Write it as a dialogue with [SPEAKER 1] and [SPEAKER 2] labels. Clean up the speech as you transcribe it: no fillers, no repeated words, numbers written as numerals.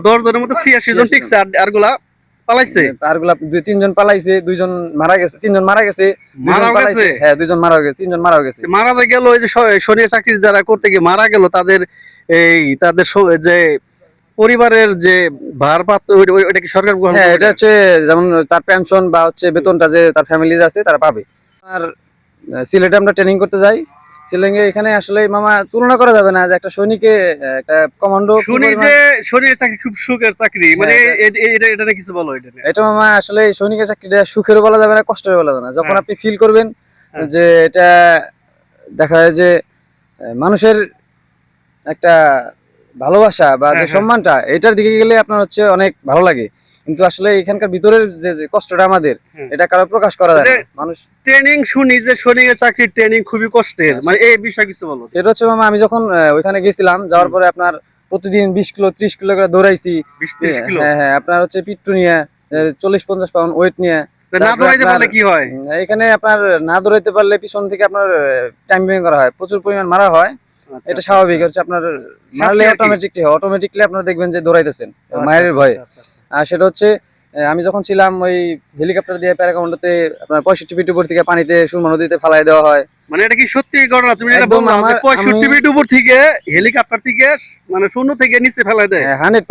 [SPEAKER 1] 10 জনের মধ্যে 86 জন টিকছে আর গুলা পালাইছে।
[SPEAKER 2] আরগুলা 2-3 জন পালাইছে, 2 জন মারা গেছে, 3 জন মারা গেছে, 2 জন পালাইছে। হ্যাঁ 2 জন মারা গেছে, 3 জন মারা গেছে।
[SPEAKER 1] মারা গেল ওই যে শনির চাকরি যারা করতে গিয়ে মারা গেল, তাদের যে পরিবারের যে ভারপাত্র ওইটা কি সরকার গ্রহণ
[SPEAKER 2] হ্যাঁ
[SPEAKER 1] করবে?
[SPEAKER 2] এটা হচ্ছে যেমন তার পেনশন বা হচ্ছে বেতনটা যে তার ফ্যামিলি আছে তারা পাবে। আর সিলেটে আমরা ট্রেনিং করতে যাই। সিলেটে এখানে আসলে মামা তুলনা করা যাবে না যে একটা সৈনিকে একটা কমান্ডো
[SPEAKER 1] শুনি যে শনির চাকরি খুব সুখের চাকরি, মানে এটা নিয়ে কিছু বলো।
[SPEAKER 2] এটা মামা আসলে সৈনিকের চাকরিটা সুখের বলা যাবে না, কষ্টের বলা যাবে না। যখন
[SPEAKER 1] হ্যাঁ।
[SPEAKER 2] আপনি ফিল করবেন
[SPEAKER 1] হ্যাঁ।
[SPEAKER 2] যে এটা দেখা যায় যে মানুষের একটা ভালোবাসা বা
[SPEAKER 1] হ্যাঁ,
[SPEAKER 2] যে
[SPEAKER 1] হ্যাঁ।
[SPEAKER 2] সম্মানটা এটার দিকে গেলে আপনার হচ্ছে অনেক ভালো লাগে। কিন্তু আসলে এখানকার ভিতরের যে কষ্টটা আমাদের
[SPEAKER 1] হ্যাঁ।
[SPEAKER 2] এটা কারো প্রকাশ করা যায়
[SPEAKER 1] যে
[SPEAKER 2] না। মানুষ
[SPEAKER 1] ট্রেনিং শুনি যে শনির চাকরির ট্রেনিং খুবই কষ্টের, মানে এই বিষয়ে কিছু বলো।
[SPEAKER 2] এটা হচ্ছে মামা আমি যখন ওইখানে গেছিলাম, যাওয়ার পরে আপনার প্রতিদিন 20 কিলো 30 কিলো করে দৌড়াইছি।
[SPEAKER 1] 20-30 কিলো?
[SPEAKER 2] হ্যাঁ হ্যাঁ আপনার হচ্ছে পিট্টু নিয়ে 40-50 পাউন্ড ওয়েট নিয়ে।
[SPEAKER 1] তো না দৌড়াইতে পারলে কি হয়?
[SPEAKER 2] এখানে আপনার না দৌড়াইতে পারলে পিছন থেকে আপনার টাইম বেং করা হয়, প্রচুর পরিমাণ মারা হয়। এটা স্বাভাবিক হচ্ছে আপনার মারলে অটোমেটিকলি আপনারা দেখবেন যে দৌড়াইতেছেন মায়ের ভয়ে। আর সেটা হচ্ছে আমি যখন ছিলাম ওই হেলিকপ্টার দিয়ে প্যারাকমান্ডোতে আপনার 65 ফিট উপর থেকে পানিতে সুরমা নদীতে ফালাই দেওয়া হয়।
[SPEAKER 1] মানে এটা কি সত্যি ঘটনা? তুমি এটা
[SPEAKER 2] একদম
[SPEAKER 1] বললা যে 65 ফিট উপর থেকে হেলিকপ্টার থেকে মানে শূন্য থেকে নিচে ফেলা দেয়?
[SPEAKER 2] 100%